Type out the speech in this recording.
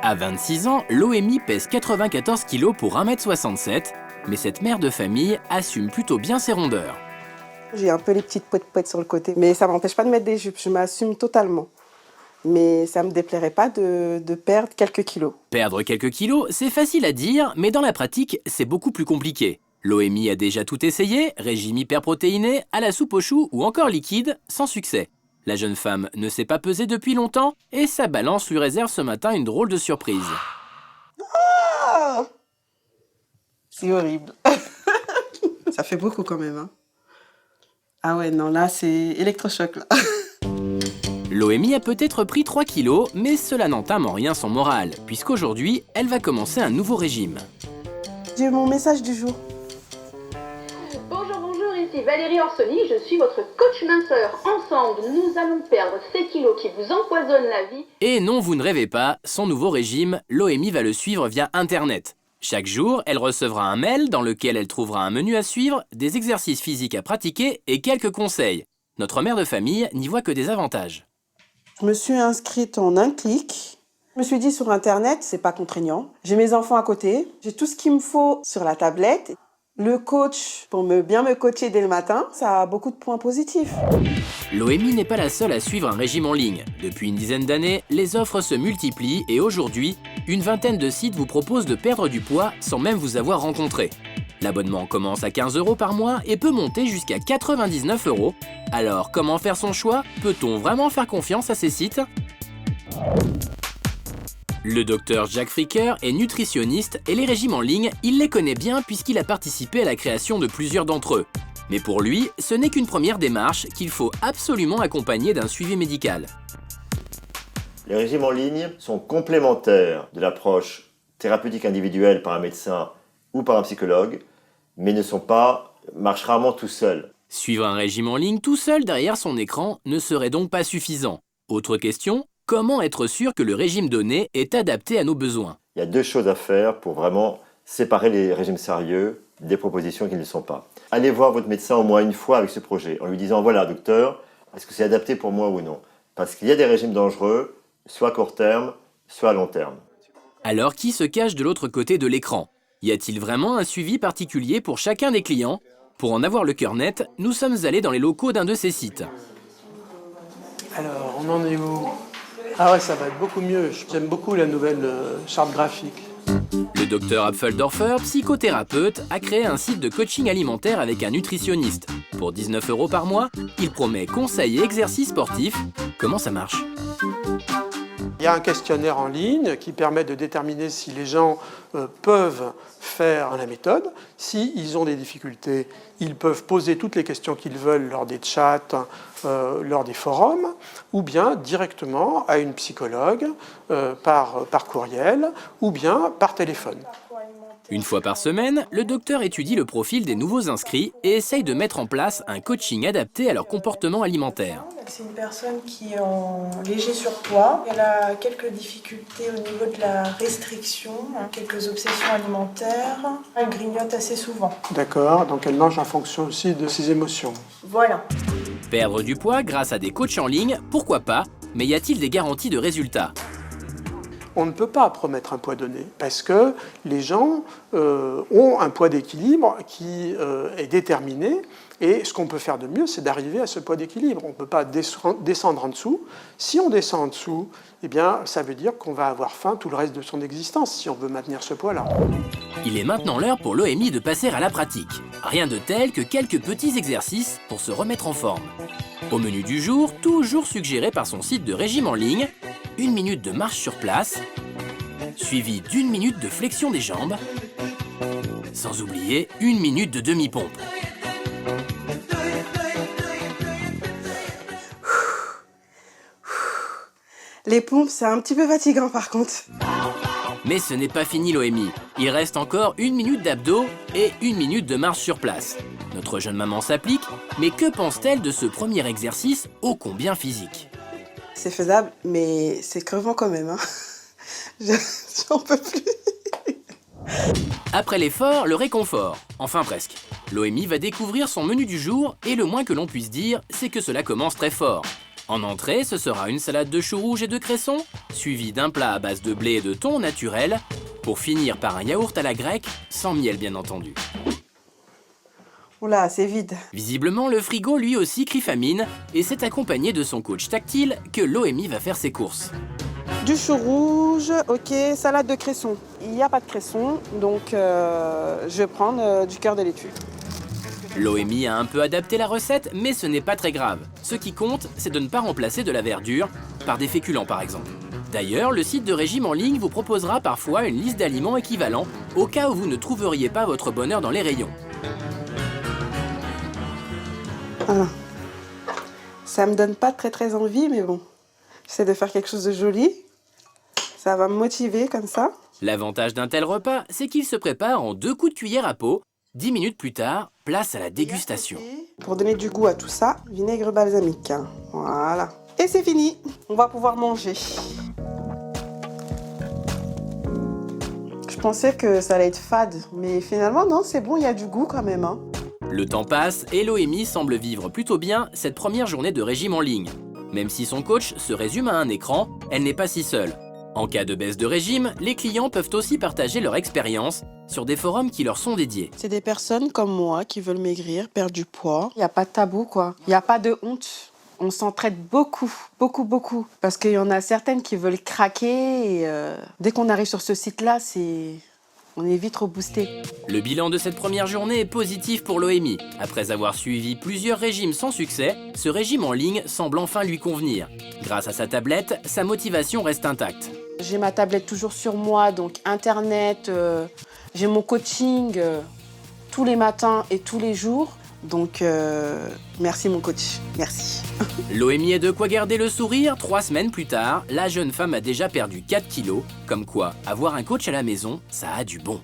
À 26 ans, Loémie pèse 94 kg pour 1,67 m, mais cette mère de famille assume plutôt bien ses rondeurs. J'ai un peu les petites poètes sur le côté, mais ça m'empêche pas de mettre des jupes, je m'assume totalement. Mais ça me déplairait pas de perdre quelques kilos. Perdre quelques kilos, c'est facile à dire, mais dans la pratique, c'est beaucoup plus compliqué. Loémie a déjà tout essayé, régime hyperprotéiné, à la soupe aux choux ou encore liquide, sans succès. La jeune femme ne s'est pas pesée depuis longtemps et sa balance lui réserve ce matin une drôle de surprise. Ah, c'est horrible. Ça fait beaucoup quand même, hein. Ah ouais, non, là, c'est électrochoc, là. Loémie a peut-être pris 3 kilos, mais cela n'entame en rien son moral, puisqu'aujourd'hui, elle va commencer un nouveau régime. J'ai mon message du jour. Bonjour, ici Valérie Orsoni, je suis votre coach minceur. Ensemble, nous allons perdre ces kilos qui vous empoisonnent la vie. Et non, vous ne rêvez pas, son nouveau régime, Loémie va le suivre via Internet. Chaque jour, elle recevra un mail dans lequel elle trouvera un menu à suivre, des exercices physiques à pratiquer et quelques conseils. Notre mère de famille n'y voit que des avantages. Je me suis inscrite en un clic. Je me suis dit sur Internet, c'est pas contraignant. J'ai mes enfants à côté, j'ai tout ce qu'il me faut sur la tablette. Le coach, pour bien me coacher dès le matin, ça a beaucoup de points positifs. Loémie n'est pas la seule à suivre un régime en ligne. Depuis une dizaine d'années, les offres se multiplient et aujourd'hui, une vingtaine de sites vous proposent de perdre du poids sans même vous avoir rencontré. L'abonnement commence à 15 € par mois et peut monter jusqu'à 99 €. Alors, comment faire son choix? Peut-on vraiment faire confiance à ces sites? Le docteur Jacques Fricker est nutritionniste et les régimes en ligne, il les connaît bien puisqu'il a participé à la création de plusieurs d'entre eux. Mais pour lui, ce n'est qu'une première démarche qu'il faut absolument accompagner d'un suivi médical. Les régimes en ligne sont complémentaires de l'approche thérapeutique individuelle par un médecin ou par un psychologue, mais marchent rarement tout seuls. Suivre un régime en ligne tout seul derrière son écran ne serait donc pas suffisant. Autre question, comment être sûr que le régime donné est adapté à nos besoins? Il y a 2 choses à faire pour vraiment séparer les régimes sérieux des propositions qui ne le sont pas. Allez voir votre médecin au moins une fois avec ce projet, en lui disant « Voilà, docteur, est-ce que c'est adapté pour moi ou non ?» Parce qu'il y a des régimes dangereux, soit à court terme, soit à long terme. Alors qui se cache de l'autre côté de l'écran? Y a-t-il vraiment un suivi particulier pour chacun des clients? Pour en avoir le cœur net, nous sommes allés dans les locaux d'un de ces sites. Alors, on en est où? Ah ouais, ça va être beaucoup mieux. J'aime beaucoup la nouvelle charte graphique. Le docteur Apfeldorfer, psychothérapeute, a créé un site de coaching alimentaire avec un nutritionniste. Pour 19 € par mois, il promet conseils et exercices sportifs. Comment ça marche? Il y a un questionnaire en ligne qui permet de déterminer si les gens peuvent faire la méthode. S'ils ont des difficultés, ils peuvent poser toutes les questions qu'ils veulent lors des chats, lors des forums, ou bien directement à une psychologue par courriel, ou bien par téléphone. Une fois par semaine, le docteur étudie le profil des nouveaux inscrits et essaye de mettre en place un coaching adapté à leur comportement alimentaire. C'est une personne qui est en léger surpoids. Elle a quelques difficultés au niveau de la restriction, quelques obsessions alimentaires. Elle grignote assez souvent. D'accord, donc elle mange en fonction aussi de ses émotions. Voilà. Perdre du poids grâce à des coachs en ligne, pourquoi pas? Mais y a-t-il des garanties de résultats? On ne peut pas promettre un poids donné parce que les gens ont un poids d'équilibre qui est déterminé et ce qu'on peut faire de mieux, c'est d'arriver à ce poids d'équilibre. On ne peut pas descendre en dessous. Si on descend en dessous, eh bien, ça veut dire qu'on va avoir faim tout le reste de son existence si on veut maintenir ce poids-là. Il est maintenant l'heure pour Loémie de passer à la pratique. Rien de tel que quelques petits exercices pour se remettre en forme. Au menu du jour, toujours suggéré par son site de régime en ligne, 1 minute de marche sur place, suivi d'1 minute de flexion des jambes, sans oublier 1 minute de demi-pompe. Les pompes, c'est un petit peu fatigant par contre. Mais ce n'est pas fini Loémie. Il reste encore 1 minute d'abdos et 1 minute de marche sur place. Notre jeune maman s'applique, mais que pense-t-elle de ce premier exercice ô combien physique? C'est faisable, mais c'est crevant quand même, hein. J'en peux plus. Après l'effort, le réconfort. Enfin presque. Loémie va découvrir son menu du jour et le moins que l'on puisse dire, c'est que cela commence très fort. En entrée, ce sera une salade de choux rouges et de cresson, suivie d'un plat à base de blé et de thon naturel, pour finir par un yaourt à la grecque, sans miel bien entendu. Oula, c'est vide. Visiblement, le frigo lui aussi crie famine, et c'est accompagné de son coach tactile que Loémie va faire ses courses. Du chou rouge, ok, salade de cresson. Il n'y a pas de cresson, donc je vais prendre du cœur de laitue. Loémie a un peu adapté la recette, mais ce n'est pas très grave. Ce qui compte, c'est de ne pas remplacer de la verdure par des féculents par exemple. D'ailleurs, le site de régime en ligne vous proposera parfois une liste d'aliments équivalents, au cas où vous ne trouveriez pas votre bonheur dans les rayons. Voilà. Ça me donne pas très envie, mais bon, j'essaie de faire quelque chose de joli. Ça va me motiver comme ça. L'avantage d'un tel repas, c'est qu'il se prépare en 2 coups de cuillère à peau. 10 minutes plus tard, place à la dégustation. Pour donner du goût à tout ça, vinaigre balsamique. Voilà. Et c'est fini. On va pouvoir manger. Je pensais que ça allait être fade, mais finalement non, c'est bon, il y a du goût quand même. Hein. Le temps passe et Loémie semble vivre plutôt bien cette première journée de régime en ligne. Même si son coach se résume à un écran, elle n'est pas si seule. En cas de baisse de régime, les clients peuvent aussi partager leur expérience sur des forums qui leur sont dédiés. C'est des personnes comme moi qui veulent maigrir, perdre du poids. Il n'y a pas de tabou, quoi. Il n'y a pas de honte. On s'entraide beaucoup. Parce qu'il y en a certaines qui veulent craquer. Et, dès qu'on arrive sur ce site-là, on est vite reboosté. Le bilan de cette première journée est positif pour Loémie. Après avoir suivi plusieurs régimes sans succès, ce régime en ligne semble enfin lui convenir. Grâce à sa tablette, sa motivation reste intacte. J'ai ma tablette toujours sur moi, donc Internet, j'ai mon coaching tous les matins et tous les jours. Donc, merci mon coach, merci. Loémie a de quoi garder le sourire. 3 semaines plus tard, la jeune femme a déjà perdu 4 kilos. Comme quoi, avoir un coach à la maison, ça a du bon.